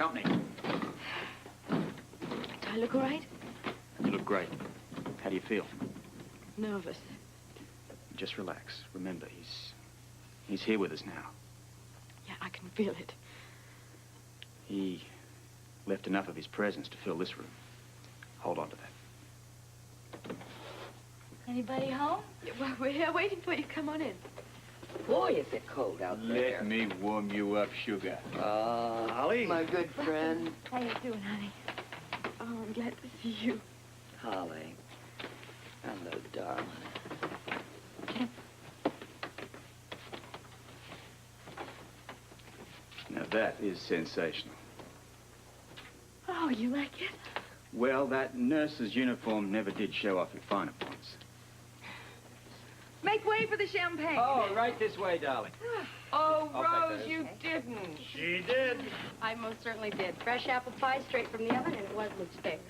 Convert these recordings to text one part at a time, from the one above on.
company. Do I look all right? You look great. How do you feel? Nervous. Just relax. Remember, he's here with us now. Yeah, I can feel it. He left enough of his presence to fill this room. Hold on to that. Anybody home? Yeah, well, we're here waiting for you. Come on in. Boy, is it cold out there. Let me warm you up, sugar. Holly? My good friend. How you doing, honey? Oh, I'm glad to see you. Holly. Hello, darling. Now that is sensational. Oh, you like it? Well, that nurse's uniform never did show off your finer points. Make way for the champagne. Oh, right this way, darling. Oh, I'll take Rose, those. you didn't. She did. I most certainly did. Fresh apple pie straight from the oven, and it was Luke's favorite.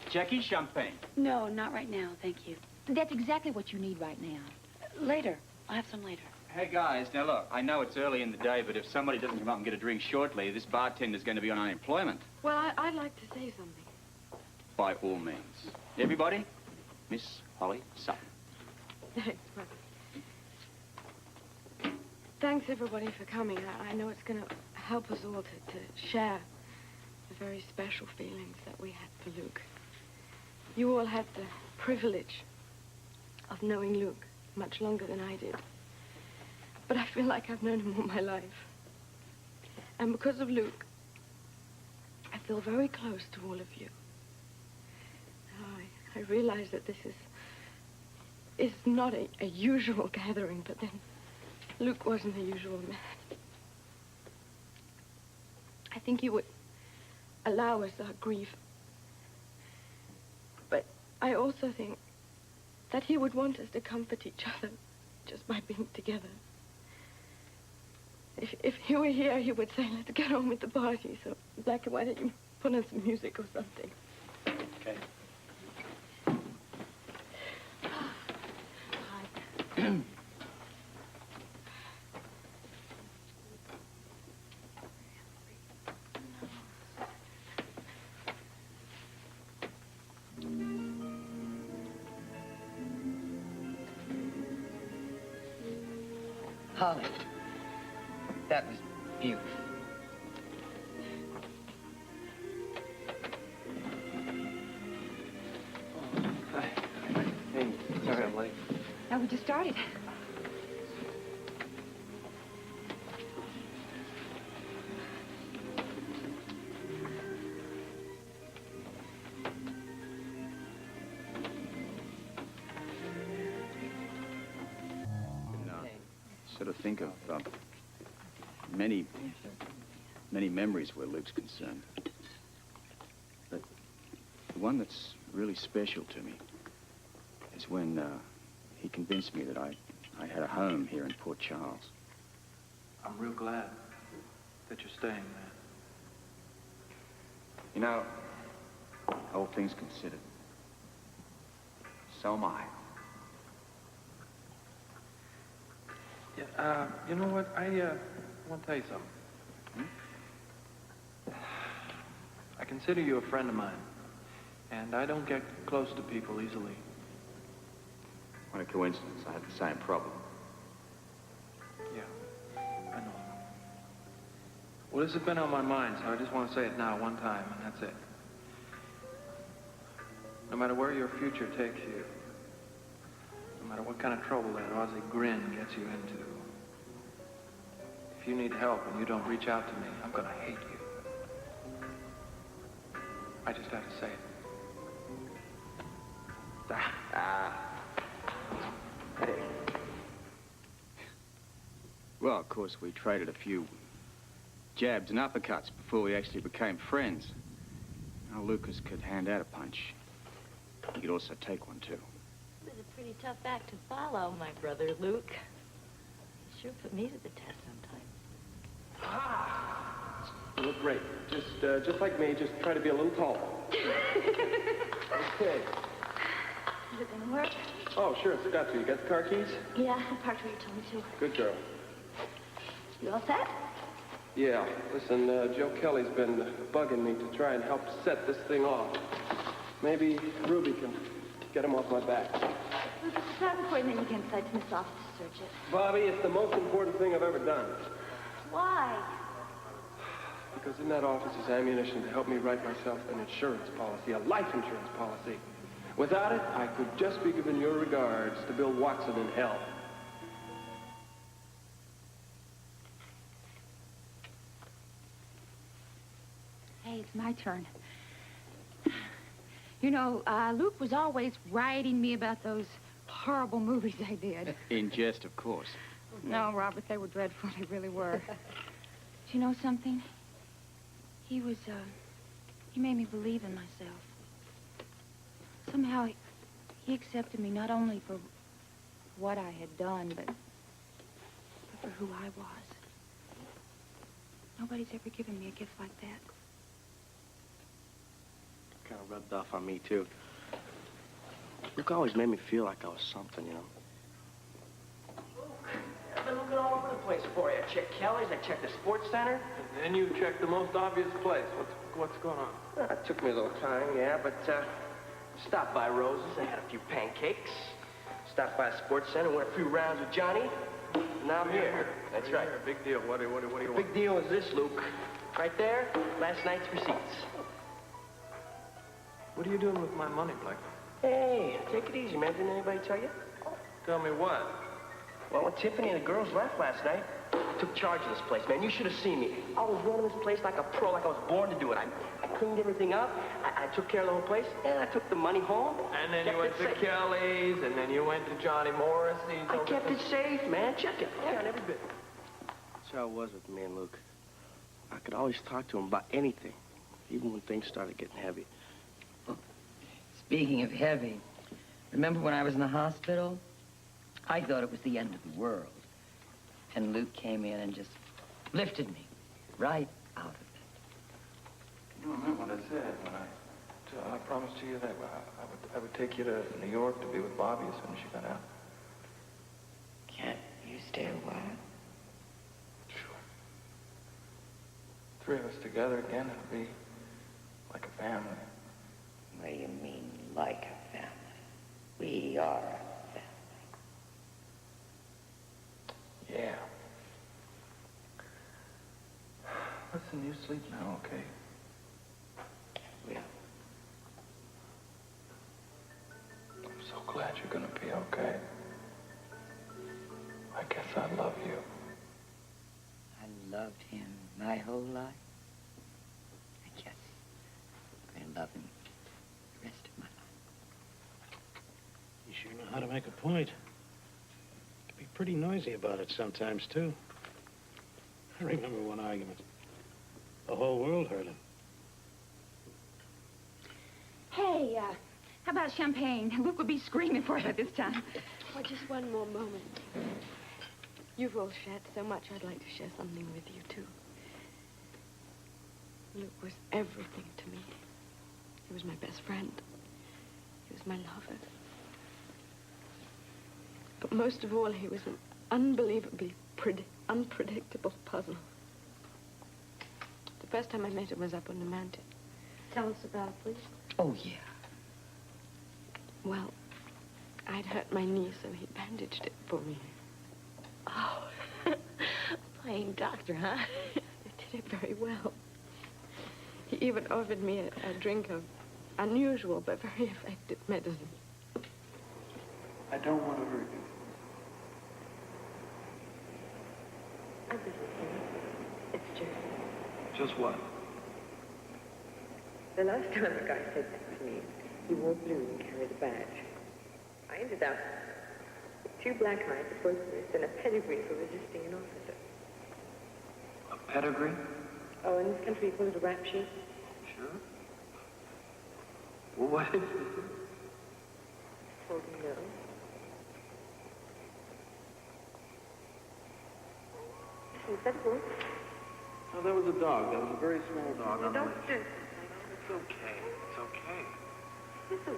Jackie, champagne. No, not right now, thank you. That's exactly what you need right now. Later. I'll have some later. Hey, guys, now look, I know it's early in the day, but if somebody doesn't come up and get a drink shortly, this bartender's going to be on unemployment. Well, I'd like to say something. By all means. Everybody, Miss Holly Sutton. Thanks, Mother. Thanks, everybody, for coming. I know it's going to help us all to share the very special feelings that we had for Luke. You all had the privilege of knowing Luke much longer than I did. But I feel like I've known him all my life. And because of Luke, I feel very close to all of you. Now, I realize that this is not a usual gathering, but then Luke wasn't a usual man. I think he would allow us our grief. But I also think that he would want us to comfort each other just by being together. If he were here, he would say, let's get on with the party. So, Blackie, why don't you put on some music or something? Okay. Holly. That was beautiful. Hi. Hey, sorry I'm late. Now we just started. Sort of think of many memories where Luke's concerned. But the one that's really special to me is when he convinced me that I had a home here in Port Charles. I'm real glad that you're staying, man. You know, all things considered, so am I. Yeah, you know what? I want to tell you something. I consider you a friend of mine, and I don't get close to people easily. What a coincidence. I had the same problem. Yeah, I know. Well, this has been on my mind, so I just want to say it now one time, and that's it. No matter where your future takes you, no matter what kind of trouble that Aussie grin gets you into, if you need help and you don't reach out to me, I'm gonna hate you. I just have to say it. Hey. Well, of course, we traded a few jabs and uppercuts before we actually became friends. Now, Lucas could hand out a punch. He could also take one, too. It was a pretty tough act to follow, my brother Luke. You sure put me to the test sometimes. You look great. Just like me, just try to be a little taller. Okay. Is it gonna work? Oh, sure, it's got to. You got the car keys? Yeah, I parked where you told me to. Good girl. You all set? Yeah, listen, Joe Kelly's been bugging me to try and help set this thing off. Maybe Ruby can get him off my back. Luke, it's not important that you get inside Smith's office to search it. Bobby, it's the most important thing I've ever done. Why? Because in that office is ammunition to help me write myself an insurance policy, a life insurance policy. Without it, I could just be giving your regards to Bill Watson in hell. Hey, it's my turn. You know, Luke was always writing me about those horrible movies I did. In jest, of course. No, Robert, they were dreadful. They really were. Do you know something? He made me believe in myself. Somehow, he accepted me not only for what I had done, but for who I was. Nobody's ever given me a gift like that. Kind of rubbed off on me, too. Luke always made me feel like I was something, you know. I've been looking all over the place for you. I checked Kelly's, I checked the sports center. And then you checked the most obvious place. What's going on? It took me a little time, yeah, but stopped by Rose's. I had a few pancakes. Stopped by the sports center, went a few rounds with Johnny. Now I'm here. That's right. Big deal. What do you want? Big deal is this, Luke. Right there, last night's receipts. What are you doing with my money, Blake? Hey, take it easy, man. Didn't anybody tell you? Tell me what? Well, when Tiffany and the girls left last night, I took charge of this place, man. You should have seen me. I was running this place like a pro, like I was born to do it. I cleaned everything up. I took care of the whole place, and I took the money home. And then you Kept went it to safe. Kelly's, and then you went to Johnny Morrissey's. I kept it safe, man. Check it. Yeah, on every bit. That's how it was with me and Luke. I could always talk to him about anything, even when things started getting heavy. Speaking of heavy, remember when I was in the hospital? I thought it was the end of the world. And Luke came in and just lifted me right out of it. You remember what I said when I promised to you that I would take you to New York to be with Bobby as soon as she got out. Can't you stay a while? Sure. 3 of us together again, it'll be like a family. What do you mean, like a family? We are a family. Yeah. Listen, you sleep now, okay? Yeah. I'm so glad you're gonna be okay. I guess I love you. I loved him my whole life. I guess I love him the rest of my life. You sure know how to make a point. Can be pretty noisy about it sometimes, too. I remember one argument. The whole world heard him. Hey, how about champagne? Luke would be screaming for it this time. Oh, just one more moment. You've all shared so much. I'd like to share something with you, too. Luke was everything to me. He was my best friend. He was my lover. But most of all, he was an unbelievably unpredictable puzzle. The first time I met him was up on the mountain. Tell us about it, please. Oh, yeah. Well, I'd hurt my knee, so he bandaged it for me. Oh, playing doctor, huh? He did it very well. He even offered me a drink of unusual but very effective medicine. I don't want to hurt you. It's true. Just what? The last time a guy said that to me, he wore blue and carried a badge. I ended up with 2 black eyes, a first list, and a pedigree for resisting an officer. A pedigree? Oh, in this country, you call it a rap sheet? Sure. Well, what is it? Told you no. Listen, is that a voice? No, that was a dog. That was a very small dog. No, don't do it. It's okay. It's okay. Listen.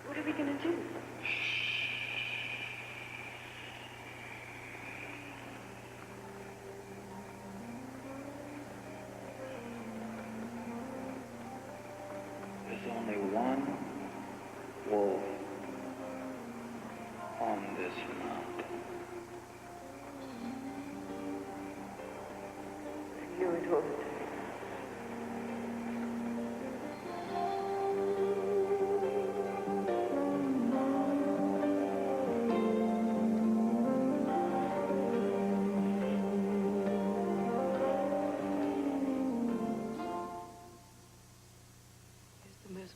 What are we going to do? wolf on this mountain. I knew it all the time.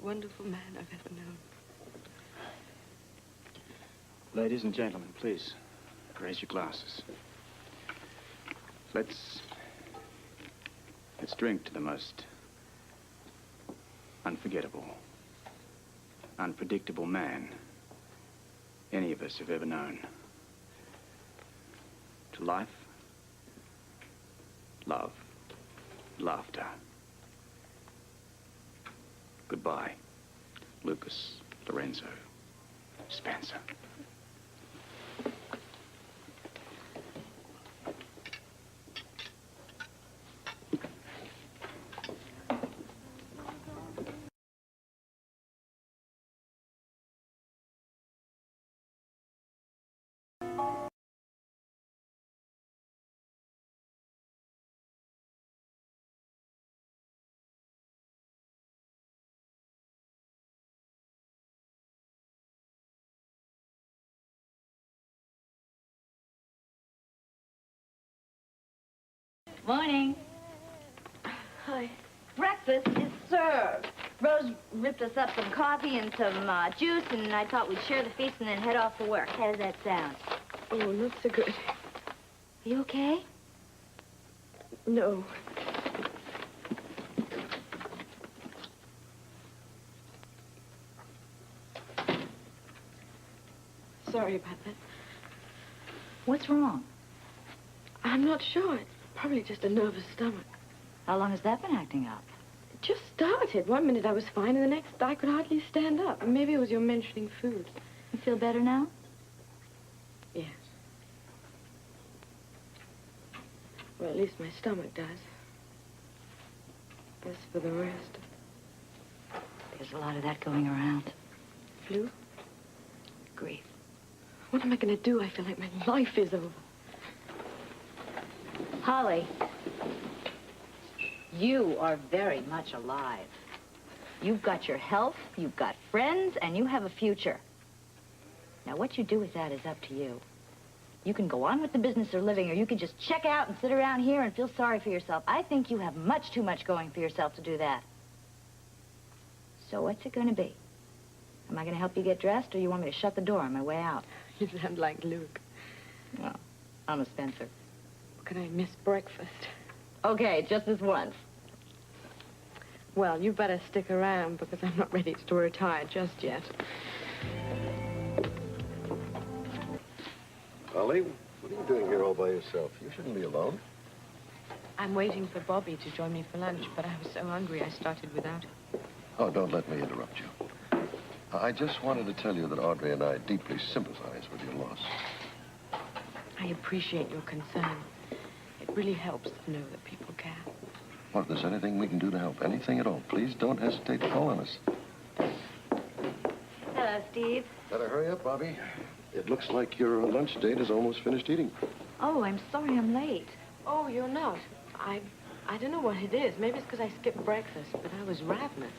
Wonderful man I've ever known. Ladies and gentlemen, please, raise your glasses. Let's drink to the most unforgettable, unpredictable man any of us have ever known. To life, love, laughter. Goodbye, Lucas Lorenzo Spencer. Morning. Hi. Breakfast is served. Rose ripped us up some coffee and some juice, and I thought we'd share the feast and then head off for work. How does that sound? Oh, not so good. You okay? No. Sorry about that. What's wrong? I'm not sure. It's probably just a nervous stomach. How long has that been acting up? It just started. One minute I was fine, and the next I could hardly stand up. Maybe it was your mentioning food. You feel better now? Yes. Well, at least my stomach does. As for the rest... There's a lot of that going around. Flu? Grief. What am I going to do? I feel like my life is over. Holly, you are very much alive. You've got your health, you've got friends, and you have a future. Now, what you do with that is up to you. You can go on with the business of living, or you can just check out and sit around here and feel sorry for yourself. I think you have much too much going for yourself to do that. So what's it going to be? Am I going to help you get dressed, or you want me to shut the door on my way out? You sound like Luke. Well, I'm a Spencer. Can I miss breakfast? Okay, just this once. Well, you better stick around, because I'm not ready to retire just yet. Holly, what are you doing here all by yourself? You shouldn't be alone. I'm waiting for Bobby to join me for lunch, but I was so hungry I started without him. Oh, don't let me interrupt you. I just wanted to tell you that Audrey and I deeply sympathize with your loss. I appreciate your concern. It really helps to know that people care. Well, if there's anything we can do to help, anything at all, please don't hesitate to call on us. Hello, Steve. Better hurry up, Bobby. It looks like your lunch date is almost finished eating. Oh, I'm sorry I'm late. Oh, you're not. I don't know what it is. Maybe it's because I skipped breakfast, but I was ravenous.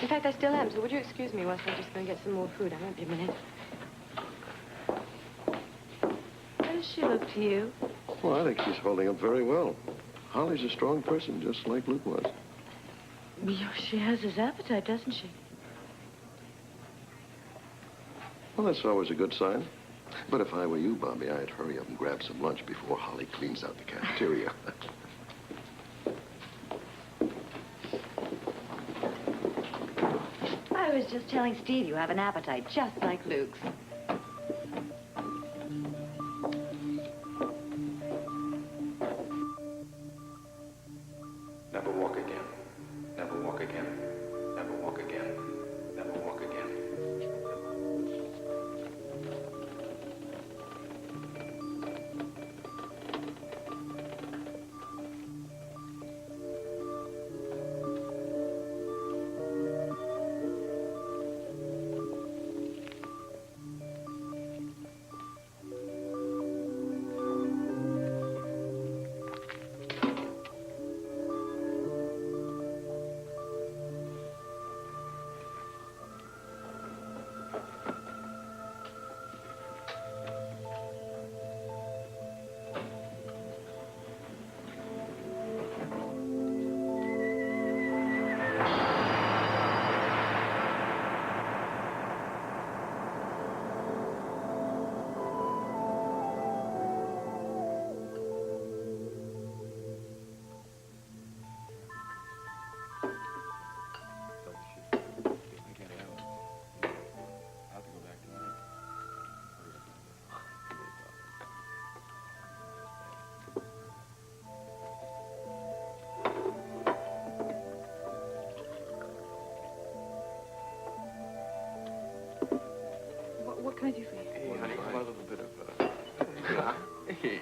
In fact, I still am, so would you excuse me whilst I'm just going to get some more food? I won't be a minute. How does she look to you? Well, I think she's holding up very well. Holly's a strong person, just like Luke was. She has his appetite, doesn't she? Well, that's always a good sign. But if I were you, Bobby, I'd hurry up and grab some lunch before Holly cleans out the cafeteria. I was just telling Steve you have an appetite just like Luke's. Never walk again. Never walk again. Never walk again. Never walk again. can I do for you? Hey, honey, come on, a little bit of, hey.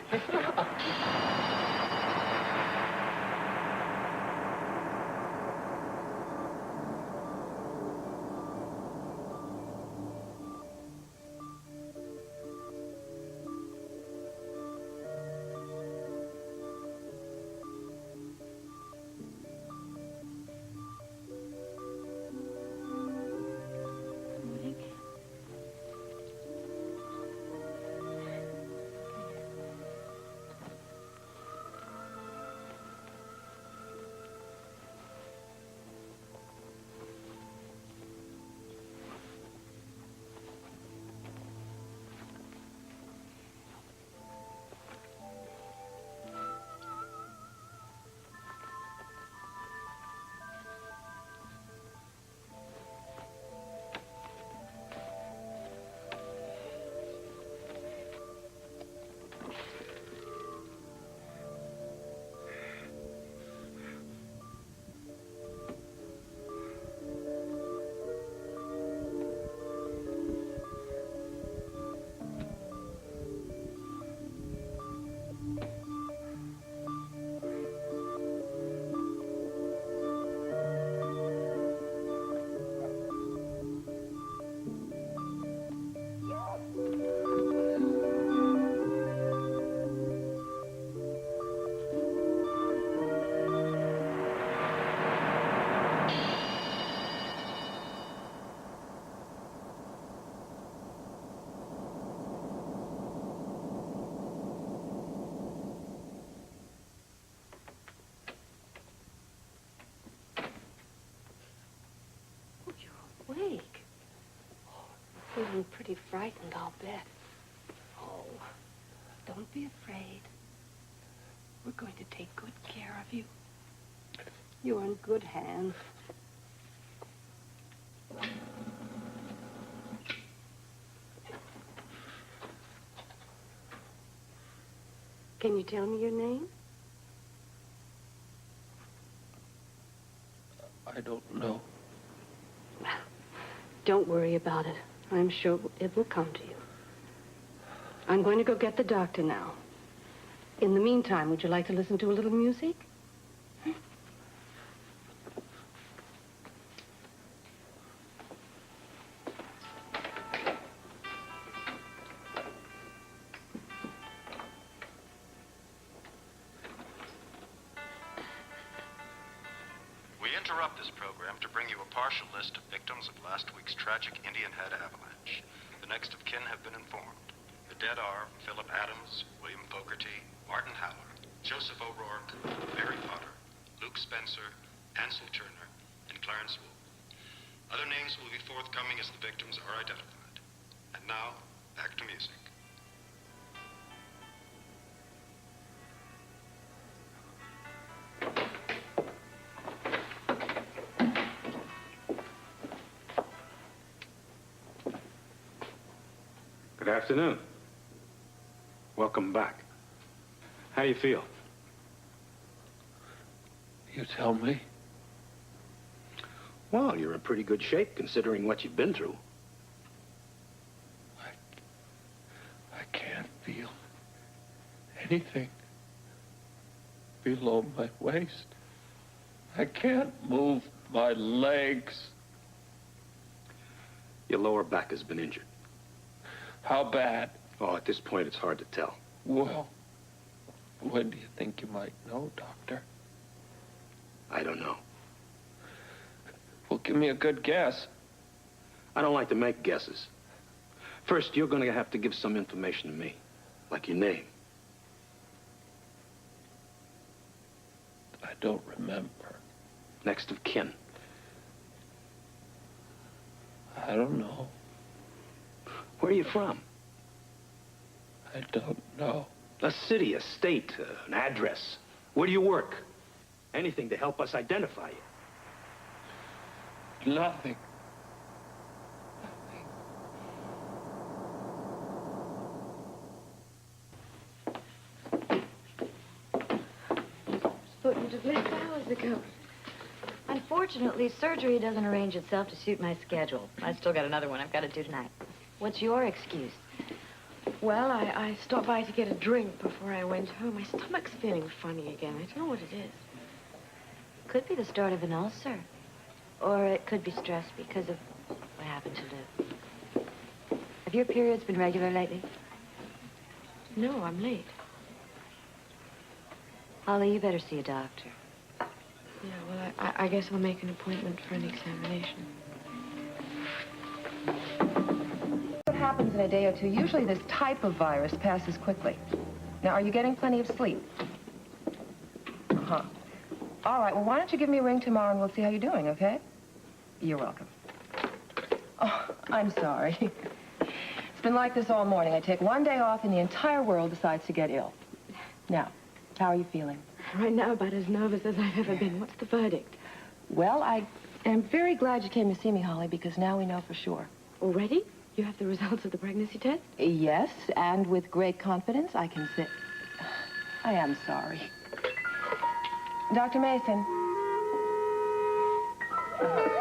Awake. Oh, you're feeling pretty frightened, I'll bet. Oh, don't be afraid. We're going to take good care of you. You're in good hands. Can you tell me your name? I don't know. Don't worry about it. I'm sure it will come to you. I'm going to go get the doctor now. In the meantime, would you like to listen to a little music? We interrupt this program to bring you a partial list of victims of last week's tragic Indian Head avalanche. The next of kin have been informed. The dead are Philip Adams, William Fogarty, Martin Haller, Joseph O'Rourke, Mary Potter, Luke Spencer, Ansel Turner, and Clarence Wool. Other names will be forthcoming as the victims are identified. And now, back to music. Good afternoon. Welcome back. How do you feel? You tell me. Well, you're in pretty good shape considering what you've been through. I can't feel anything below my waist. I can't move my legs. Your lower back has been injured. How bad? Oh, at this point, it's hard to tell. Well, when do you think you might know, Doctor? I don't know. Well, give me a good guess. I don't like to make guesses. First, you're going to have to give some information to me, like your name. I don't remember. Next of kin. I don't know. Where are you from? I don't know. A city, a state, an address. Where do you work? Anything to help us identify you. Nothing. Thought you'd have left hours ago. Unfortunately, surgery doesn't arrange itself to suit my schedule. I still got another one I've got to do tonight. What's your excuse? Well, I stopped by to get a drink before I went home. My stomach's feeling funny again. I don't know what it is. Could be the start of an ulcer. Or it could be stress because of what happened to Luke. Have your periods been regular lately? No, I'm late. Holly, you better see a doctor. Yeah, well, I guess I'll make an appointment for an examination. What happens in a day or two? Usually this type of virus passes quickly. Now, are you getting plenty of sleep? Uh-huh. All right, well, why don't you give me a ring tomorrow and we'll see how you're doing, okay? You're welcome. Oh, I'm sorry. It's been like this all morning. I take one day off and the entire world decides to get ill. Now, how are you feeling? Right now, about as nervous as I've ever been. What's the verdict? Well, I am very glad you came to see me, Holly, because now we know for sure. Already? You have the results of the pregnancy test? Yes, and with great confidence, I can say... I am sorry. Dr. Mason.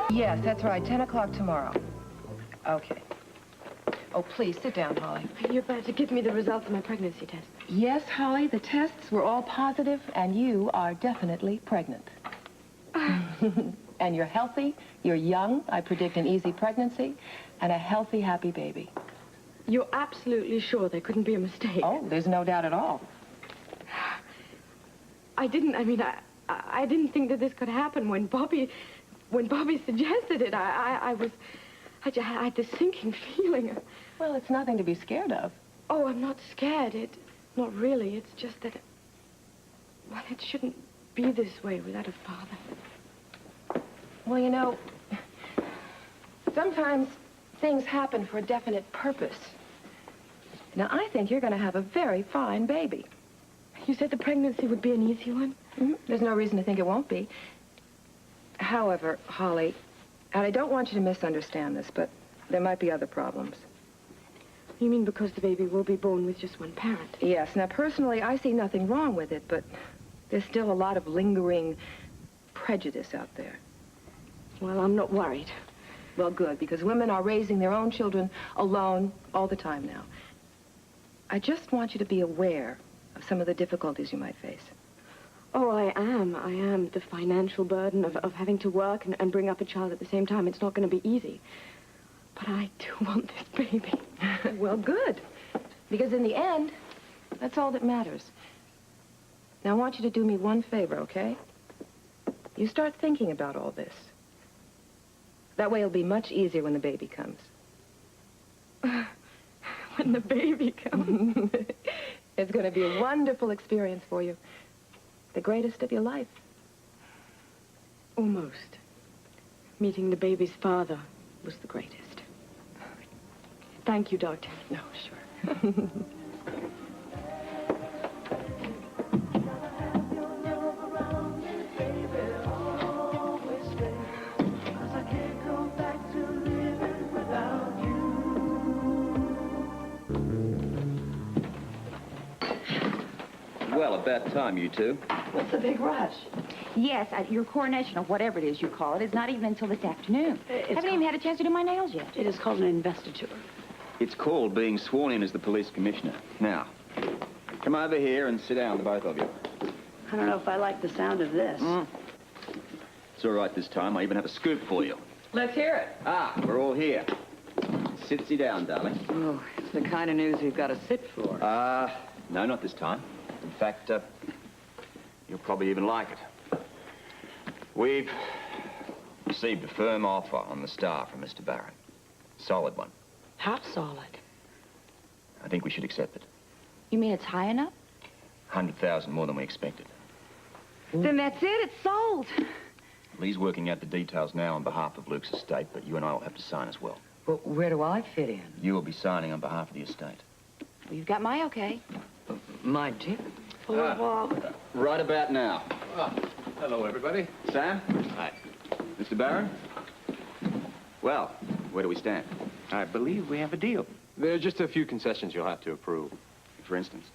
Yes, that's right. 10 o'clock tomorrow. Okay. Oh, please, sit down, Holly. You're about to give me the results of my pregnancy test. Yes, Holly, the tests were all positive, and you are definitely pregnant. And you're healthy, you're young, I predict an easy pregnancy, and a healthy, happy baby. You're absolutely sure there couldn't be a mistake? Oh, there's no doubt at all. I didn't think that this could happen when Bobby suggested it. I had this sinking feeling. Well, it's nothing to be scared of. Oh, I'm not scared. Not really. It's just that, well, it shouldn't be this way without a father. Well, you know, sometimes things happen for a definite purpose. Now, I think you're going to have a very fine baby. You said the pregnancy would be an easy one? Mm-hmm. There's no reason to think it won't be. However, Holly, and I don't want you to misunderstand this, but there might be other problems. You mean because the baby will be born with just one parent? Yes. Now, personally, I see nothing wrong with it, but there's still a lot of lingering prejudice out there. Well, I'm not worried. Well, good, because women are raising their own children alone all the time now. I just want you to be aware of some of the difficulties you might face. Oh, I am. The financial burden of having to work and bring up a child at the same time. It's not going to be easy. But I do want this baby. Well, good. Because in the end, that's all that matters. Now, I want you to do me one favor, okay? You start thinking about all this. That way it'll be much easier when the baby comes. When the baby comes? It's going to be a wonderful experience for you. The greatest of your life. Almost. Meeting the baby's father was the greatest. Thank you, Doctor. No, sure. Well, about time, you two. What's the big rush? Yes, your coronation, or whatever it is you call it, is not even until this afternoon. Haven't even had a chance to do my nails yet. It is called an investiture. It's called being sworn in as the police commissioner. Now, come over here and sit down, the both of you. I don't know if I like the sound of this. It's all right this time. I even have a scoop for you. Let's hear it. Ah, we're all here. Sit down, darling. Oh, it's the kind of news we've got to sit for. No, not this time. In fact, you'll probably even like it. We've received a firm offer on the Star from Mr. Barron. Solid one. How solid? I think we should accept it. You mean it's high enough? 100,000 more than we expected. Then that's it. It's sold. Lee's working out the details now on behalf of Luke's estate, but you and I will have to sign as well. But where do I fit in? You will be signing on behalf of the estate. Well, you've got my okay. My tip? Right about now. Hello, everybody. Sam? Hi. Mr. Barron? Well, where do we stand? I believe we have a deal. There are just a few concessions you'll have to approve. For instance?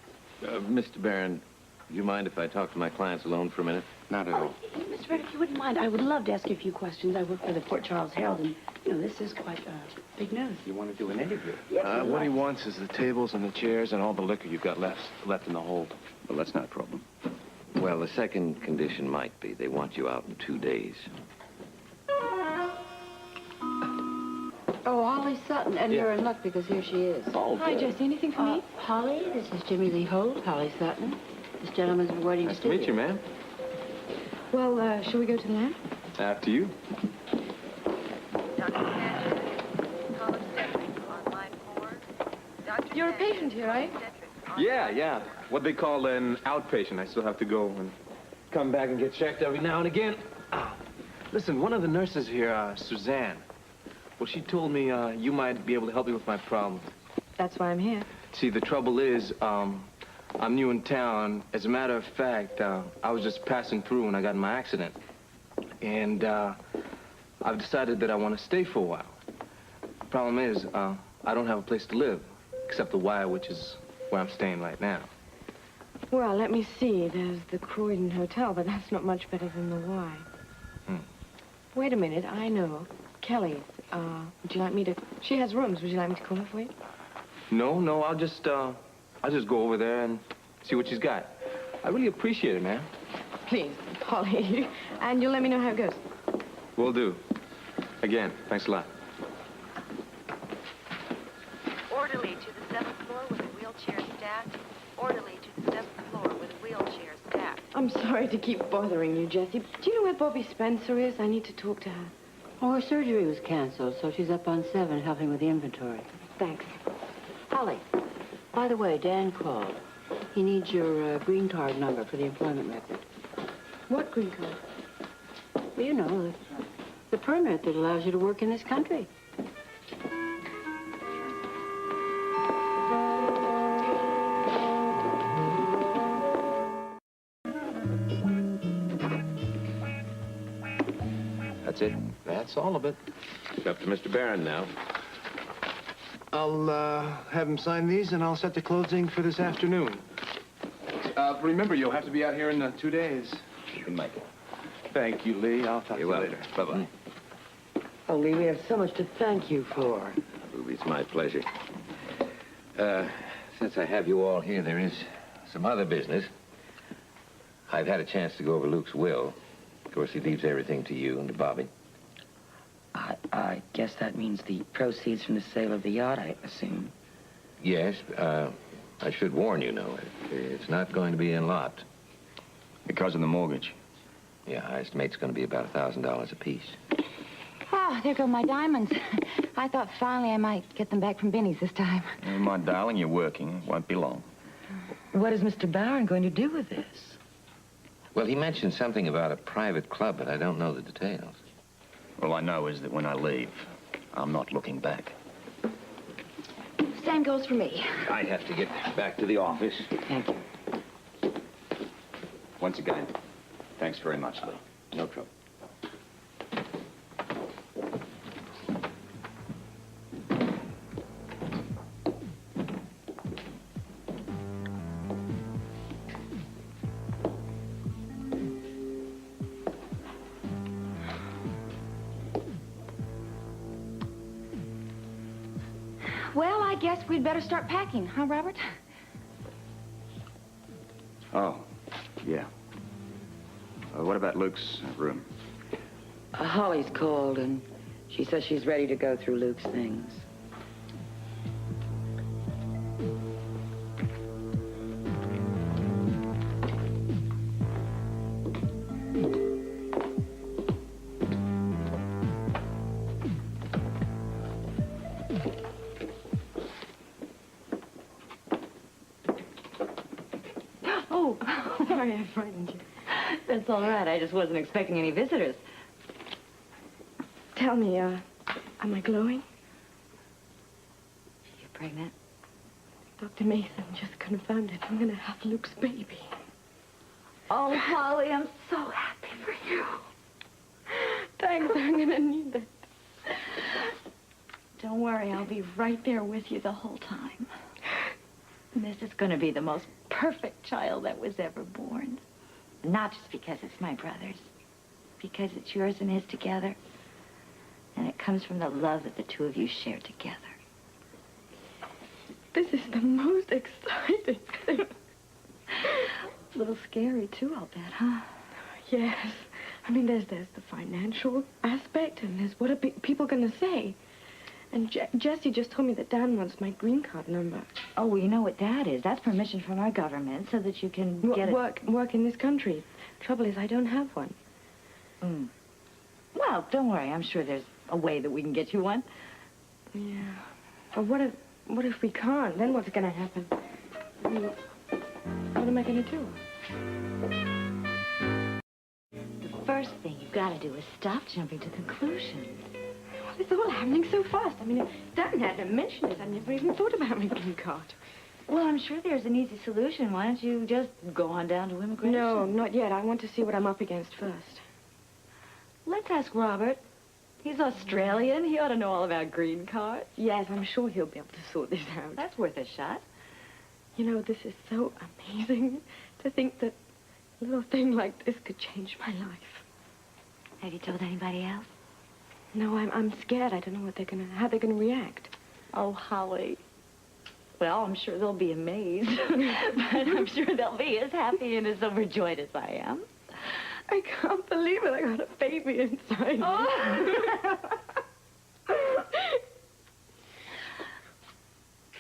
Mr. Barron, Do you mind if I talk to my clients alone for a minute? Not at all. Mr. Fred, if you wouldn't mind, I would love to ask you a few questions. I work for the Port Charles Herald, and, you know, this is quite big news. You want to do an interview? Yes, What he wants is the tables and the chairs and all the liquor you've got left in the hold. Well, that's not a problem. Well, the second condition might be they want you out in 2 days. Oh, Holly Sutton, and you're in luck because here she is. Oh, Hi, Jesse. Anything for me? Holly, this is Jimmy Lee Holt, Holly Sutton. This gentleman's been waiting Nice to to see meet you, ma'am. Well, shall we go to the lab? After you. You're a patient here, right? Yeah. What they call an outpatient. I still have to go and come back and get checked every now and again. Listen, one of the nurses here, Suzanne, well, she told me you might be able to help me with my problem. That's why I'm here. See, the trouble is, I'm new in town. As a matter of fact, I was just passing through when I got in my accident. And I've decided that I want to stay for a while. The problem is, I don't have a place to live, except the Y, which is where I'm staying right now. Well, let me see. There's the Croydon Hotel, but that's not much better than the Y. Wait a minute. I know. Kelly's. Would you like me to... She has rooms. Would you like me to call her for you? No, I'll just go over there and see what she's got. I really appreciate it, man. Please, Holly. And you'll let me know how it goes. Will do. Again, thanks a lot. Orderly to the 7th floor with a wheelchair stacked. Orderly to the 7th floor with a wheelchair stacked. I'm sorry to keep bothering you, Jessie. Do you know where Bobby Spencer is? I need to talk to her. Oh, her surgery was canceled, so she's up on 7 helping with the inventory. Thanks. Holly, by the way, Dan called. He needs your green card number for the employment record. What green card? Well, you know, the permit that allows you to work in this country. That's it? That's all of it. It's up to Mr. Barron now. I'll have him sign these, and I'll set the closing for this afternoon. Remember, you'll have to be out here in 2 days. You can make it. Thank you, Lee. I'll talk to you later. Bye-bye. Oh, Lee, we have so much to thank you for. Ruby, it's my pleasure. Since I have you all here, there is some other business. I've had a chance to go over Luke's will. Of course, he leaves everything to you and to Bobby. I guess that means the proceeds from the sale of the yacht, I assume. Yes, I should warn you, no. It's not going to be unlocked. Because of the mortgage? Yeah, I estimate it's going to be about $1,000 apiece. Oh, there go my diamonds. I thought finally I might get them back from Benny's this time. Oh, my darling, you're working. Won't be long. What is Mr. Barron going to do with this? Well, he mentioned something about a private club, but I don't know the details. All I know is that when I leave, I'm not looking back. Same goes for me. I have to get back to the office. Thank you. Once again, thanks very much, Lee. No trouble. Well, I guess we'd better start packing, huh, Robert? Oh, yeah. What about Luke's room? Holly's called, and she says she's ready to go through Luke's things. Oh, sorry I frightened you. That's all right. I just wasn't expecting any visitors. Tell me, am I glowing? You pregnant? Dr. Mason just confirmed it. I'm gonna have Luke's baby. Oh, Holly, I'm so happy for you. Thanks, I'm gonna need it. Don't worry, I'll be right there with you the whole time. This is going to be the most perfect child that was ever born. Not just because it's my brother's, because it's yours and his together. And it comes from the love that the two of you share together. This is the most exciting thing. A little scary, too, I'll bet, huh? Yes. I mean, there's the financial aspect, and there's what are people going to say? And Jesse just told me that Dan wants my green card number. Oh, well, you know what that is. That's permission from our government so that you can get work in this country. Trouble is, I don't have one. Mm. Well, don't worry. I'm sure there's a way that we can get you one. Yeah. But what if we can't? Then what's going to happen? I mean, what am I going to do? The first thing you've got to do is stop jumping to conclusions. Well, it's all happening so fast. I mean, if Dan hadn't mentioned it, I never even thought about my green card. Well, I'm sure there's an easy solution. Why don't you just go on down to immigration? No, not yet. I want to see what I'm up against first. Let's ask Robert. He's Australian. He ought to know all about green cards. Yes, I'm sure he'll be able to sort this out. That's worth a shot. You know, this is so amazing to think that a little thing like this could change my life. Have you told anybody else? No, I'm scared. I don't know how they're gonna react. Oh, Holly. Well, I'm sure they'll be amazed. But I'm sure they'll be as happy and as overjoyed as I am. I can't believe it. I got a baby inside. Oh.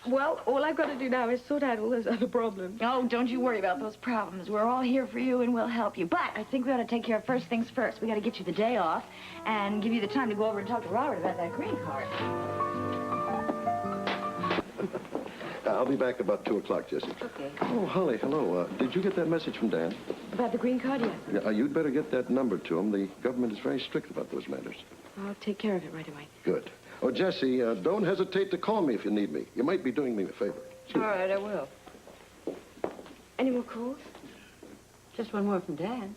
Well, all I've got to do now is sort out all those other problems. Oh, don't you worry about those problems. We're all here for you and we'll help you. But I think we ought to take care of first things first. We got to get you the day off and give you the time to go over and talk to Robert about that green card. I'll be back about 2 o'clock, Jesse. Okay. Oh, Holly, hello. Did you get that message from Dan? About the green card, yes. Yeah, you'd better get that number to him. The government is very strict about those matters. I'll take care of it right away. Good. Oh, Jesse, don't hesitate to call me if you need me. You might be doing me a favor. All right, I will. Any more calls? Just one more from Dan.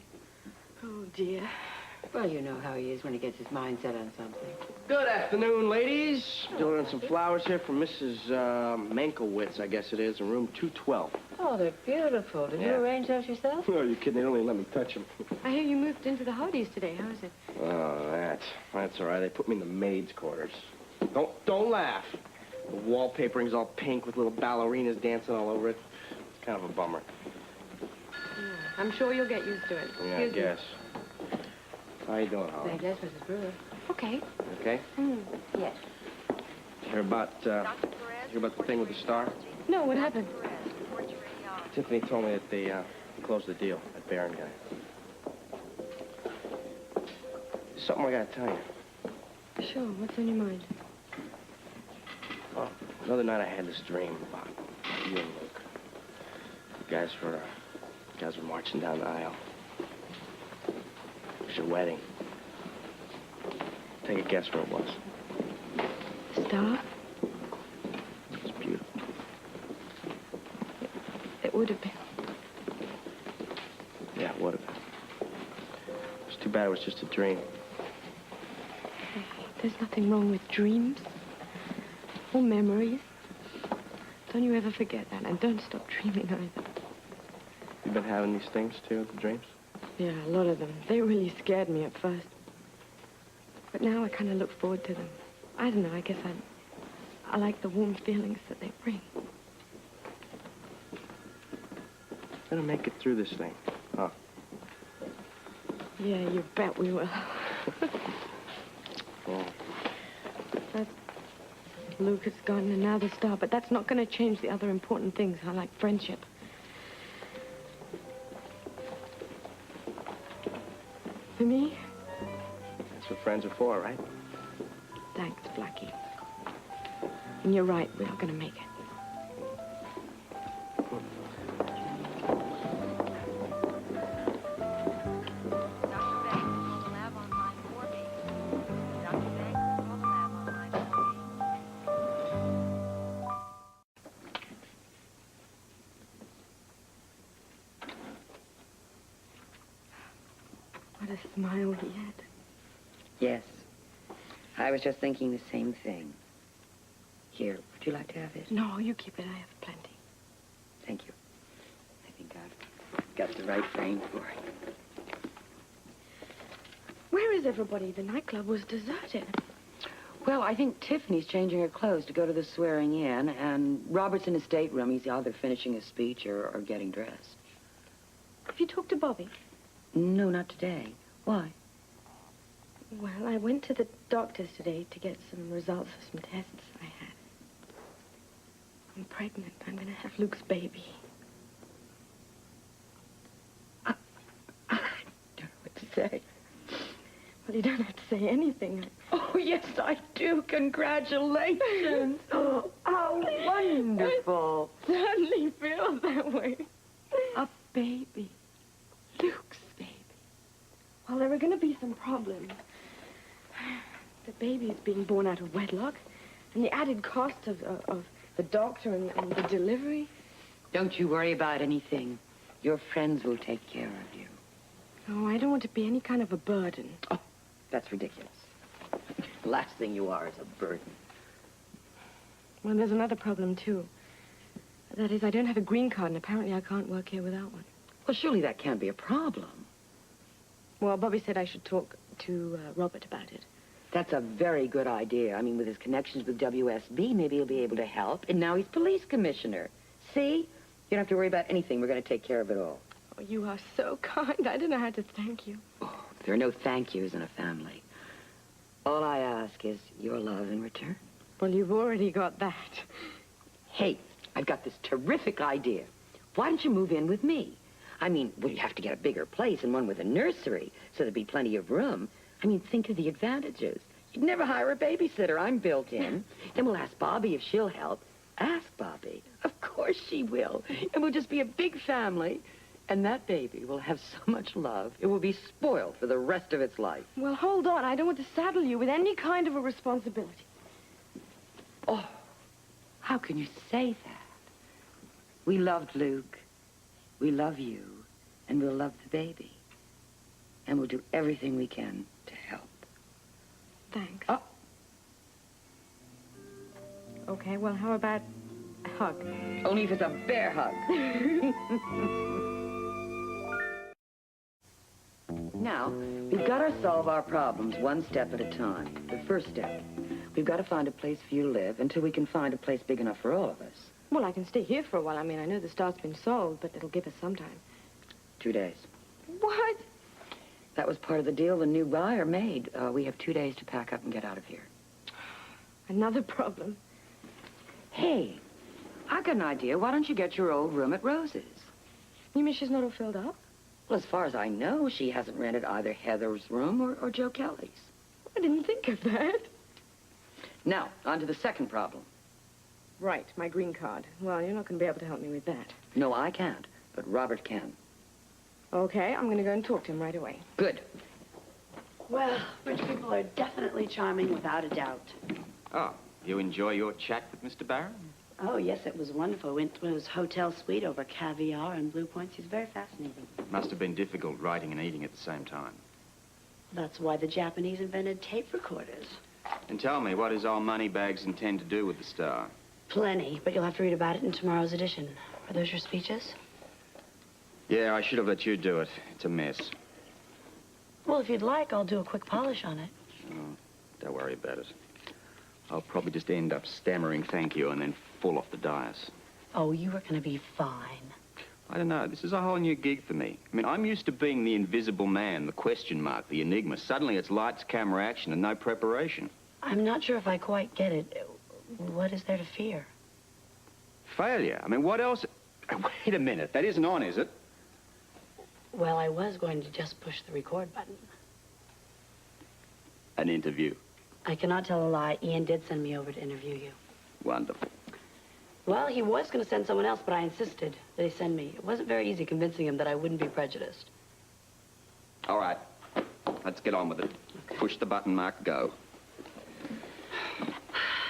Oh, dear. Well, you know how he is when he gets his mind set on something. Good afternoon, ladies. Delivering some flowers here from Mrs. Mankiewicz, I guess it is, in room 212. Oh, they're beautiful. Did you Yeah. arrange those yourself? Oh, you kidding? They don't even let me touch them. I hear you moved into the Hardys today. How is it? Oh, that's all right. They put me in the maid's quarters. Don't laugh. The wallpapering's all pink with little ballerinas dancing all over it. It's kind of a bummer. I'm sure you'll get used to it. Yeah, I guess. How you doing, Holly? Thank you, Mrs. Brewer. Okay. Okay? Yes. Hear about the thing with the star? No, what happened? Tiffany told me that they closed the deal, that Barron guy. There's something I gotta tell you. Sure. What's on your mind? Well, the other night I had this dream about you and Luke. You guys were marching down the aisle. It was your wedding. Take a guess where it was. Star? It was beautiful. It would have been. Yeah, it would have been. It's too bad it was just a dream. Hey, there's nothing wrong with dreams or memories. Don't you ever forget that, and don't stop dreaming either. You've been having these things, too, the dreams? Yeah, a lot of them. They really scared me at first. But now I kind of look forward to them. I don't know, I guess I like the warm feelings that they bring. Gonna make it through this thing, huh? Yeah, you bet we will. Yeah. But Luke has gone and now the star, but that's not going to change the other important things, huh? Like friendship. For me? That's what friends are for, right? Thanks, Blackie. And you're right, we are going to make it. What a smile he had. Yes. I was just thinking the same thing. Here, would you like to have it? No, you keep it. I have plenty. Thank you. I think I've got the right frame for it. Where is everybody? The nightclub was deserted. Well, I think Tiffany's changing her clothes to go to the swearing in, and Robert's in his stateroom. He's either finishing his speech or getting dressed. Have you talked to Bobby? No, not today. Why? Well, I went to the doctor's today to get some results of some tests I had. I'm pregnant. I'm going to have Luke's baby. I don't know what to say. Well, you don't have to say anything. Oh, yes, I do. Congratulations. Oh, how wonderful. It certainly feels that way. A baby. Luke's baby. Well, there are going to be some problems. The baby is being born out of wedlock, and the added cost of the doctor and the delivery. Don't you worry about anything. Your friends will take care of you. Oh, I don't want to be any kind of a burden. Oh, that's ridiculous. The last thing you are is a burden. Well, there's another problem, too. That is, I don't have a green card, and apparently I can't work here without one. Well, surely that can't be a problem. Well, Bobby said I should talk to Robert about it. That's a very good idea. I mean, with his connections with WSB, maybe he'll be able to help. And now he's police commissioner. See? You don't have to worry about anything. We're going to take care of it all. Oh, you are so kind. I don't know how to thank you. Oh, there are no thank yous in a family. All I ask is your love in return. Well, you've already got that. Hey, I've got this terrific idea. Why don't you move in with me? I mean, well, you have to get a bigger place and one with a nursery, so there'd be plenty of room. I mean, think of the advantages. You'd never hire a babysitter. I'm built in. Then we'll ask Bobby if she'll help. Ask Bobby. Of course she will. And we'll just be a big family. And that baby will have so much love, it will be spoiled for the rest of its life. Well, hold on. I don't want to saddle you with any kind of a responsibility. Oh, how can you say that? We loved Luke. We love you. And we'll love the baby. And we'll do everything we can to help. Thanks. Oh. Okay, well, how about a hug? Only if it's a bear hug. Now, we've got to solve our problems one step at a time. The first step, we've got to find a place for you to live until we can find a place big enough for all of us. Well, I can stay here for a while. I mean, I know the Star's been sold, but it'll give us some time. 2 days. What? That was part of the deal the new buyer made. We have 2 days to pack up and get out of here. Another problem. Hey, I got an idea. Why don't you get your old room at Rose's? You mean she's not all filled up? Well, as far as I know, she hasn't rented either Heather's room or Joe Kelly's. I didn't think of that. Now, on to the second problem. Right, my green card. Well, you're not going to be able to help me with that. No, I can't, but Robert can. Okay, I'm going to go and talk to him right away. Good. Well, rich people are definitely charming without a doubt. Oh, you enjoy your chat with Mr. Barron? Oh, yes, it was wonderful. Went to his hotel suite over caviar and Blue Points. He's very fascinating. Must have been difficult writing and eating at the same time. That's why the Japanese invented tape recorders. And tell me, what does old Moneybags intend to do with the Star? Plenty, but you'll have to read about it in tomorrow's edition. Are those your speeches? Yeah, I should have let you do it. It's a mess. Well, if you'd like, I'll do a quick polish on it. Oh, don't worry about it. I'll probably just end up stammering thank you and then fall off the dais. Oh, you are going to be fine. I don't know. This is a whole new gig for me. I mean, I'm used to being the invisible man, the question mark, the enigma. Suddenly it's lights, camera, action, and no preparation. I'm not sure if I quite get it. What is there to fear? Failure. I mean, what else? Wait a minute. That isn't on, is it? Well, I was going to just push the record button. An interview. I cannot tell a lie. Ian did send me over to interview you. Wonderful. Well, he was going to send someone else, but I insisted that he send me. It wasn't very easy convincing him that I wouldn't be prejudiced. All right. Let's get on with it. Okay. Push the button, Mark, go.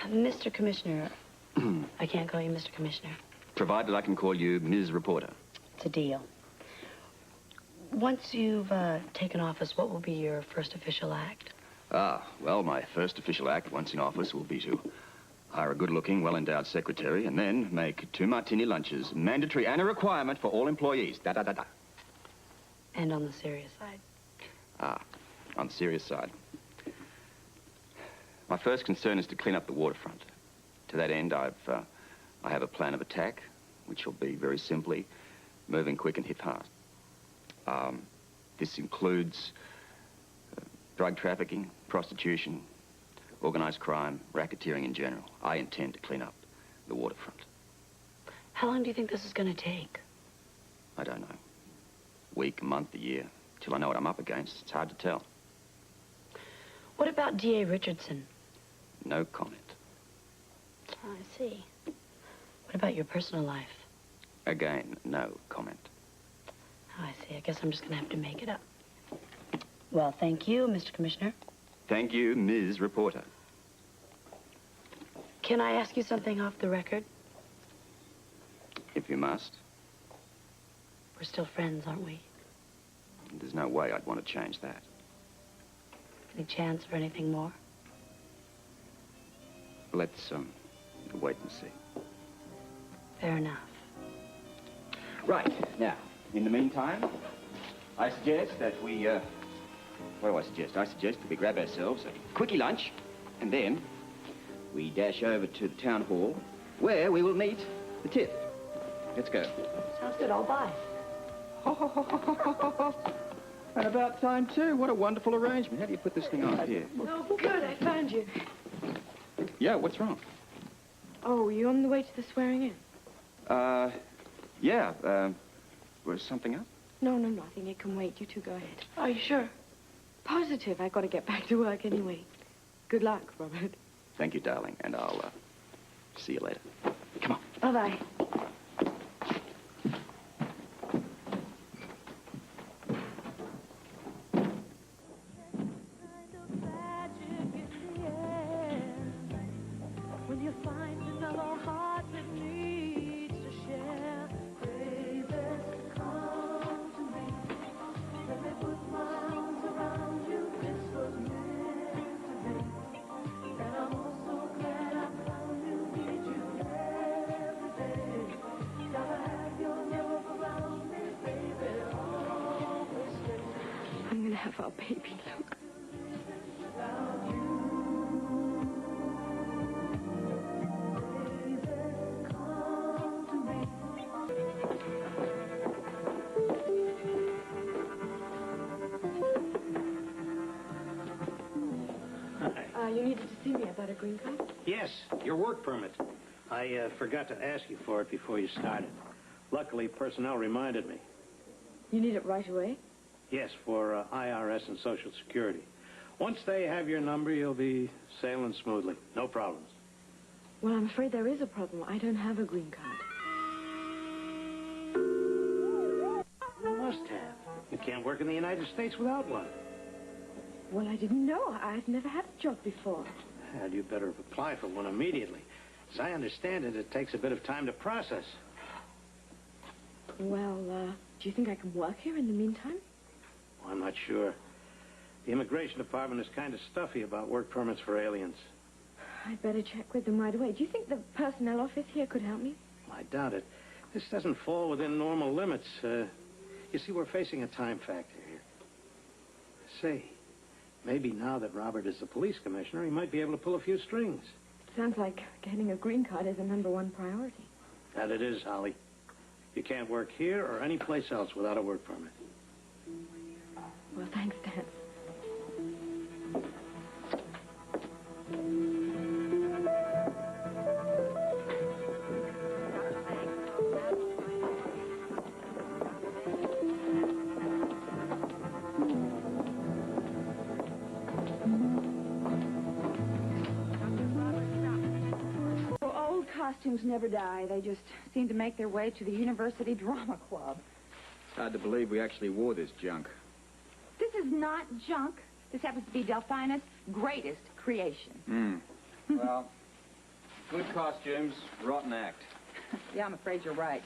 Mr. Commissioner. I can't call you Mr. Commissioner. Provided I can call you Ms. Reporter. It's a deal. Once you've taken office, what will be your first official act? Ah, well, my first official act once in office will be to hire a good-looking, well-endowed secretary, and then make 2 martini lunches, mandatory and a requirement for all employees. Da-da-da-da. And on the serious side? Ah, on the serious side. My first concern is to clean up the waterfront. To that end, I have a plan of attack, which will be very simply moving quick and hit hard. This includes drug trafficking, prostitution, organized crime, racketeering in general. I intend to clean up the waterfront. How long do you think this is going to take? I don't know. Week, a month, a year. Till I know what I'm up against, it's hard to tell. What about D.A. Richardson? No comment. Oh, I see. What about your personal life? Again, no comment. Oh, I see. I guess I'm just going to have to make it up. Well, thank you, Mr. Commissioner. Thank you, Ms. Reporter. Can I ask you something off the record? If you must. We're still friends, aren't we? There's no way I'd want to change that. Any chance for anything more? Let's, wait and see. Fair enough. Right. Now, in the meantime, I suggest that we, what do I suggest? I suggest that we grab ourselves a quickie lunch, and then we dash over to the town hall, where we will meet the tip. Let's go. Sounds good. I'll buy. And about time, too. What a wonderful arrangement. How do you put this thing on here? Oh, good. I found you. Yeah, what's wrong? Oh, you on the way to the swearing in? Yeah, was something up? No, nothing. It can wait. You two go ahead. Are you sure? Positive. I got to get back to work anyway. Good luck, Robert. Thank you, darling, and I'll, see you later. Come on. Bye-bye. I'm gonna have our baby, Luke. You needed to see me about a green card? Yes, your work permit. I forgot to ask you for it before you started. Luckily, personnel reminded me. You need it right away? Yes, for IRS and Social Security. Once they have your number, you'll be sailing smoothly. No problems. Well, I'm afraid there is a problem. I don't have a green card. You must have. You can't work in the United States without one. Well, I didn't know. I've never had a job before. Well, you'd better apply for one immediately. As I understand it, it takes a bit of time to process. Well, do you think I can work here in the meantime? Well, I'm not sure. The Immigration Department is kind of stuffy about work permits for aliens. I'd better check with them right away. Do you think the personnel office here could help me? I doubt it. This doesn't fall within normal limits. You see, we're facing a time factor here. Say, maybe now that Robert is the police commissioner, he might be able to pull a few strings. Sounds like getting a green card is a #1 priority. That it is, Holly. You can't work here or any place else without a work permit. Well, thanks, Dan. Costumes never die. They just seem to make their way to the University Drama Club. It's hard to believe we actually wore this junk. This is not junk. This happens to be Delphina's greatest creation. Well, good costumes, rotten act. Yeah, I'm afraid you're right.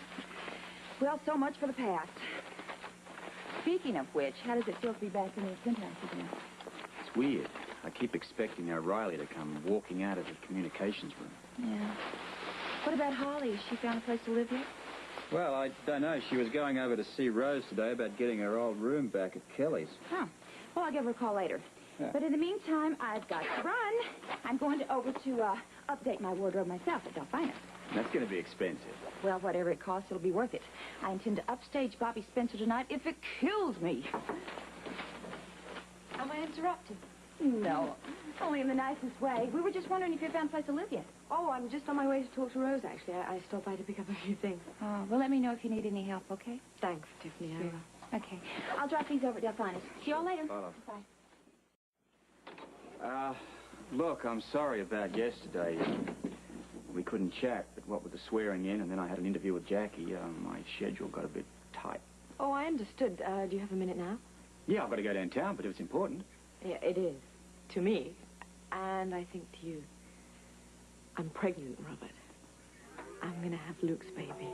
Well, so much for the past. Speaking of which, how does it feel to be back in the syntax again? It's weird. I keep expecting O'Reilly to come walking out of the communications room. Yeah. What about Holly? Has she found a place to live yet? Well, I don't know. She was going over to see Rose today about getting her old room back at Kelly's. Huh. Well, I'll give her a call later. Yeah. But in the meantime, I've got to run. I'm going over to update my wardrobe myself at Delphina's. That's going to be expensive. Well, whatever it costs, it'll be worth it. I intend to upstage Bobby Spencer tonight if it kills me. Am I interrupted? No, only in the nicest way. We were just wondering if you found a place to live yet. Oh, I'm just on my way to talk to Rose, actually. I stopped by to pick up a few things. Oh, well, let me know if you need any help, okay? Thanks, Tiffany. I will. Okay. I'll drop these over at Delphina's. See you all later. Bye. Bye. Look, I'm sorry about yesterday. We couldn't chat, but what with the swearing in, and then I had an interview with Jackie, my schedule got a bit tight. Oh, I understood. Do you have a minute now? Yeah, I've got to go downtown, but it's important. Yeah, it is. To me. And I think to you. I'm pregnant, Robert. I'm going to have Luke's baby.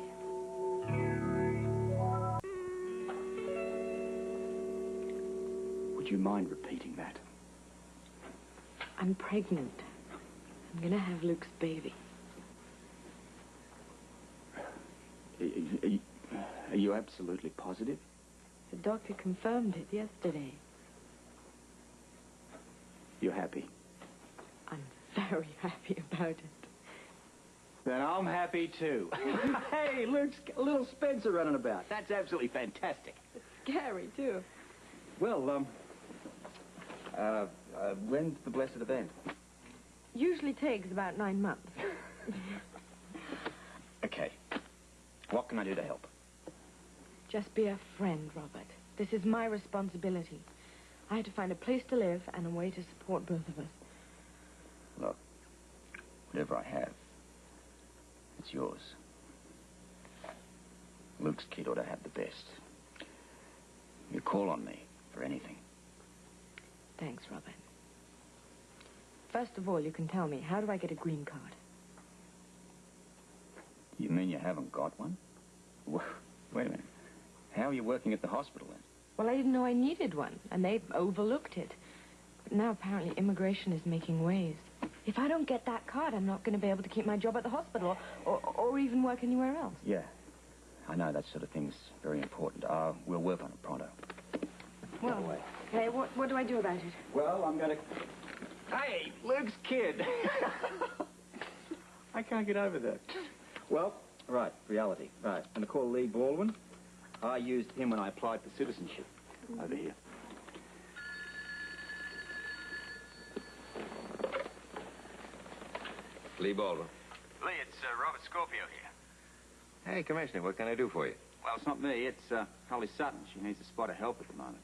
Would you mind repeating that? I'm pregnant. I'm going to have Luke's baby. Are you absolutely positive? The doctor confirmed it yesterday. You're happy? I'm very happy about it. Then I'm happy, too. Hey, Luke's little Spencer running about. That's absolutely fantastic. It's scary, too. Well, when's the blessed event? Usually takes about 9 months. Okay. What can I do to help? Just be a friend, Robert. This is my responsibility. I have to find a place to live and a way to support both of us. Look, whatever I have, it's yours. Luke's kid ought to have the best. You call on me for anything. Thanks, Robert. First of all, you can tell me, how do I get a green card? You mean you haven't got one? Wait a minute. How are you working at the hospital, then? Well, I didn't know I needed one, and they overlooked it. But now, apparently, immigration is making waves. If I don't get that card, I'm not going to be able to keep my job at the hospital or even work anywhere else. Yeah. I know that sort of thing's very important. We'll work on it pronto. Well, okay, what do I do about it? Well, I'm going to... Hey, Luke's kid. I can't get over that. Well, right, reality. Right, I'm going to call Lee Baldwin. I used him when I applied for citizenship. Over here. Lee Baldwin. Lee, it's Robert Scorpio here. Hey, Commissioner, what can I do for you? Well, it's not me. It's Holly Sutton. She needs a spot of help at the moment.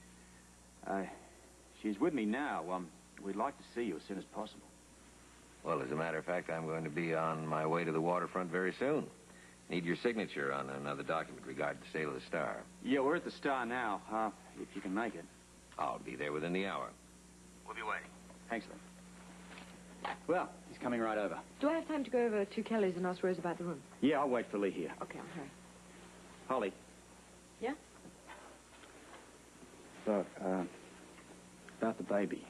She's with me now. We'd like to see you as soon as possible. Well, as a matter of fact, I'm going to be on my way to the waterfront very soon. Need your signature on another document regarding the sale of the Star. Yeah, we're at the Star now, if you can make it. I'll be there within the hour. We'll be waiting. Thanks, Lee. Well, he's coming right over. Do I have time to go over to Kelly's and ask Rose about the room? Yeah, I'll wait for Lee here. Okay, I'll hurry. Holly. Yeah? Look, about the baby.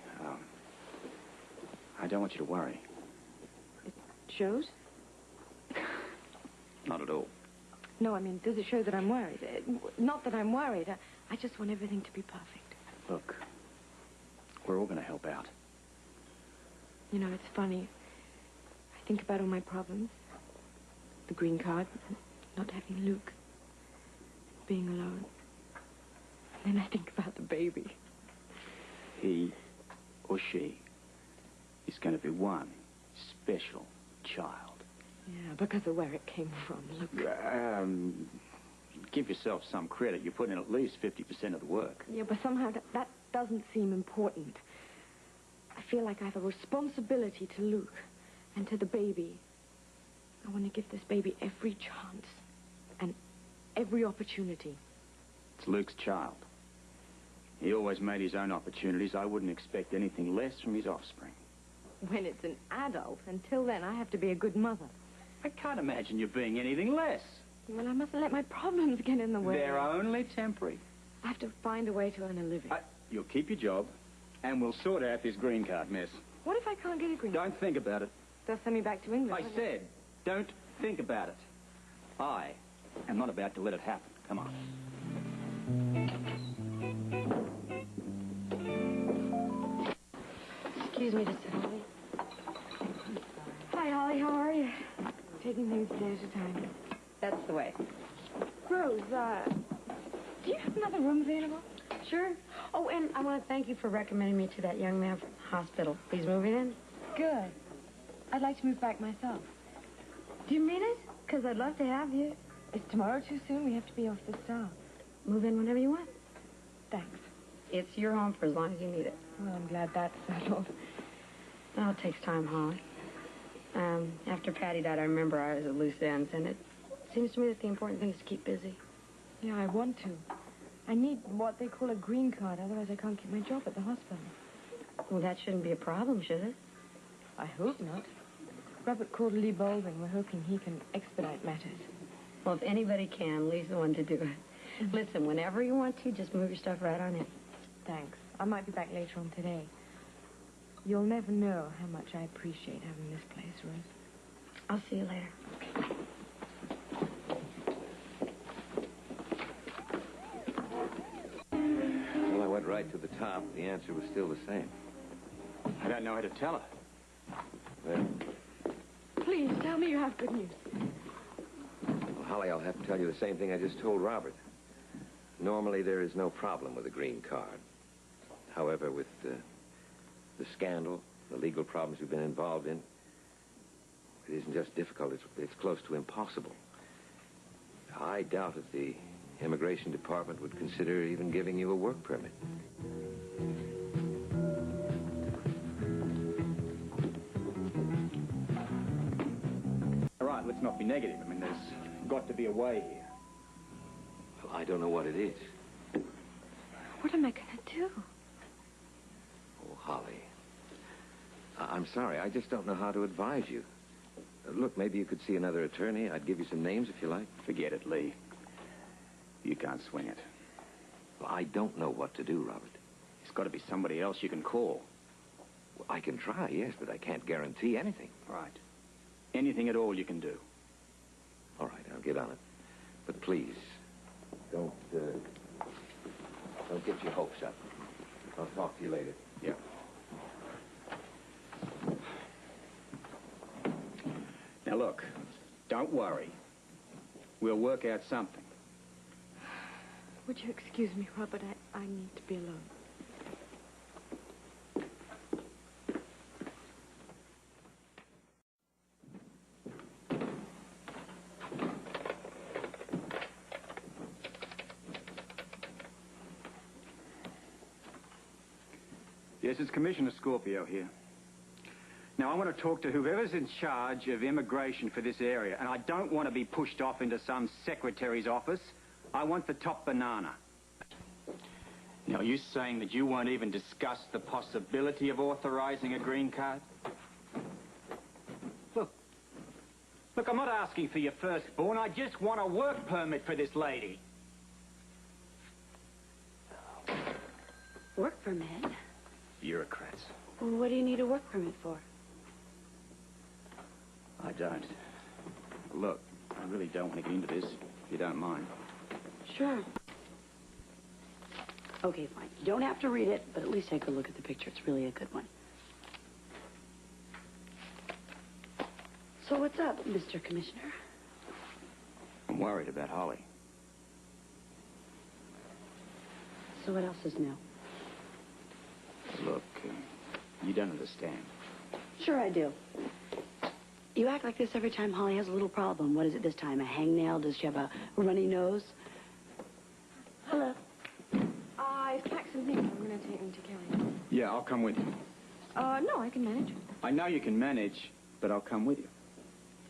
I don't want you to worry. It shows? Not at all. No, I mean, does it show that I'm worried? Not that I'm worried. I just want everything to be perfect. Look, we're all going to help out. You know, it's funny. I think about all my problems. The green card, not having Luke, being alone. And then I think about the baby. He or she is going to be one special child. Yeah, because of where it came from, Luke. Give yourself some credit. You put in at least 50% of the work. Yeah, but somehow that doesn't seem important. I feel like I have a responsibility to Luke and to the baby. I want to give this baby every chance and every opportunity. It's Luke's child. He always made his own opportunities. I wouldn't expect anything less from his offspring. When it's an adult, until then, I have to be a good mother. I can't imagine you being anything less. Well, I mustn't let my problems get in the way. They're only temporary. I have to find a way to earn a living. You'll keep your job, and we'll sort out this green card mess. What if I can't get a green card? Don't think about it. they'll send me back to England. I said, don't think about it. I am not about to let it happen. Come on. Excuse me just a minute. Hi, Holly. How are you? Taking things a day at a time. That's the way. Rose, do you have another room available? Sure. Oh, and I want to thank you for recommending me to that young man from the hospital. He's moving in? Good. I'd like to move back myself. Do you mean it? Because I'd love to have you. Is tomorrow too soon? We have to be off the staff. Move in whenever you want. Thanks. It's your home for as long as you need it. Well, I'm glad that's settled. Well, it takes time, Holly. After Patty died, I remember I was at loose ends, and it seems to me that the important thing is to keep busy. Yeah, I want to. I need what they call a green card, otherwise I can't keep my job at the hospital. Well, that shouldn't be a problem, should it? I hope not. Robert called Lee Baldwin. We're hoping he can expedite matters. Well, if anybody can, Lee's the one to do it. Listen, whenever you want to, just move your stuff right on in. Thanks. I might be back later on today. You'll never know how much I appreciate having this place, Rose. I'll see you later. Well, I went right to the top. The answer was still the same. I don't know how to tell her. Well, Please, tell me you have good news. well, Holly, I'll have to tell you the same thing I just told Robert. Normally, there is no problem with a green card. However, with the scandal, the legal problems you've been involved in, it isn't just difficult, it's close to impossible. I doubt if the Immigration Department would consider even giving you a work permit. All right, let's not be negative. I mean, there's got to be a way here. Well, I don't know what it is. What am I going to do? Oh, Holly. I'm sorry, I just don't know how to advise you. Look, maybe you could see another attorney. I'd give you some names if you like. Forget it, Lee. You can't swing it. Well, I don't know what to do, Robert. There's got to be somebody else you can call. Well, I can try, yes, but I can't guarantee anything. Right. Anything at all you can do. All right, I'll get on it. But please, don't get your hopes up. I'll talk to you later. Yeah. Now, look, don't worry. We'll work out something. Would you excuse me, Robert? I need to be alone. Yes, it's Commissioner Scorpio here. Now, I want to talk to whoever's in charge of immigration for this area, and I don't want to be pushed off into some secretary's office. I want the top banana. Now, are you saying that you won't even discuss the possibility of authorizing a green card? Look, I'm not asking for your firstborn. I just want a work permit for this lady. Work permit? Bureaucrats. Well, what do you need a work permit for? I don't. Look, I really don't want to get into this, if you don't mind. Sure. Okay, fine. You don't have to read it, but at least take a look at the picture. It's really a good one. So what's up, Mr. Commissioner? I'm worried about Holly. So what else is new? Look, you don't understand. Sure I do. You act like this every time Holly has a little problem. What is it this time? A hangnail? Does she have a runny nose? Hello. I've packed some things. I'm going to take them to Kelly. Yeah, I'll come with you. No, I can manage. I know you can manage, but I'll come with you.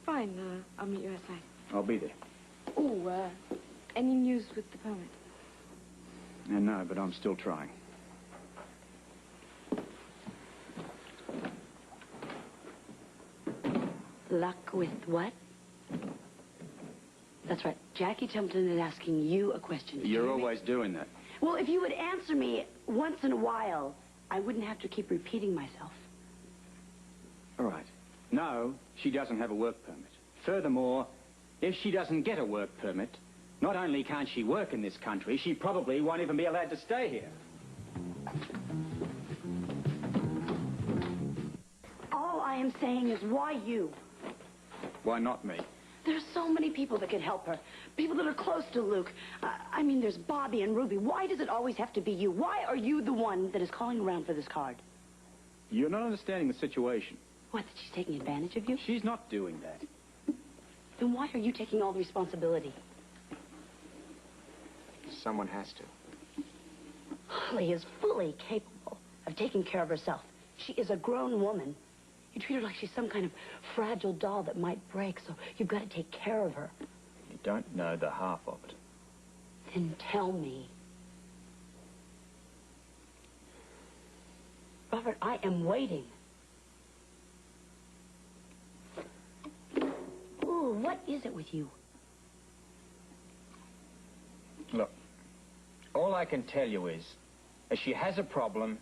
Fine, I'll meet you outside. I'll be there. Oh, any news with the permit? No, but I'm still trying. Luck with what? That's right. Jackie Templeton is asking you a question. You're always doing that. Well, if you would answer me once in a while, I wouldn't have to keep repeating myself. All right. No, she doesn't have a work permit. Furthermore, if she doesn't get a work permit, not only can't she work in this country, she probably won't even be allowed to stay here. All I am saying is, why you? Why not me? There's so many people that could help her. People that are close to Luke. I mean, there's Bobby and Ruby. Why does it always have to be you? Why are you the one that is calling around for this card? You're not understanding the situation. What, that she's taking advantage of you? She's not doing that. Then why are you taking all the responsibility? Someone has to. Holly is fully capable of taking care of herself. She is a grown woman. You treat her like she's some kind of fragile doll that might break, so you've got to take care of her. You don't know the half of it. Then tell me. Robert, I am waiting. Ooh, what is it with you? Look, all I can tell you is she has a problem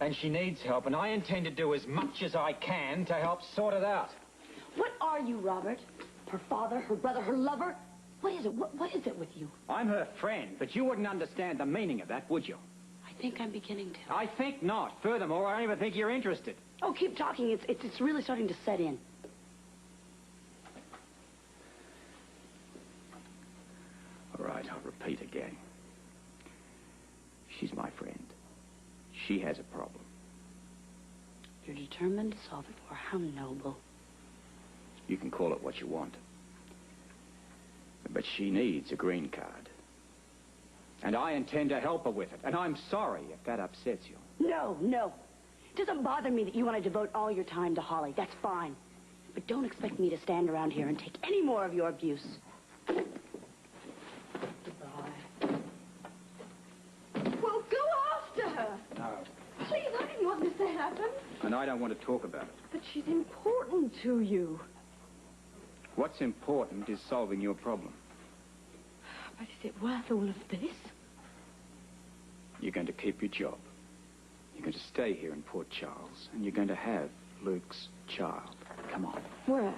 and she needs help, and I intend to do as much as I can to help sort it out. What are you, Robert? Her father, her brother, her lover? What is it? What is it with you? I'm her friend, but you wouldn't understand the meaning of that, would you? I think I'm beginning to. I think not. Furthermore, I don't even think you're interested. Oh, keep talking. It's really starting to set in. All right, I'll repeat again. She's my friend. She has a problem. You're determined to solve it for her. How noble. You can call it what you want. But she needs a green card. And I intend to help her with it. And I'm sorry if that upsets you. No, no. It doesn't bother me that you want to devote all your time to Holly. That's fine. But don't expect me to stand around here and take any more of your abuse. Well, go after her. No. Please, I didn't want this to happen. And I don't want to talk about it. But she's important to you. What's important is solving your problem. But is it worth all of this? You're going to keep your job. You're going to stay here in Port Charles. And you're going to have Luke's child. Come on. Where?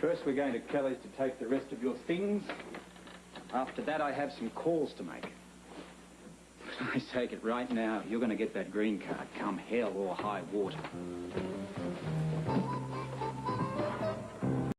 First, we're going to Kelly's to take the rest of your things. After that, I have some calls to make. I take it right now, you're going to get that green card, come hell or high water.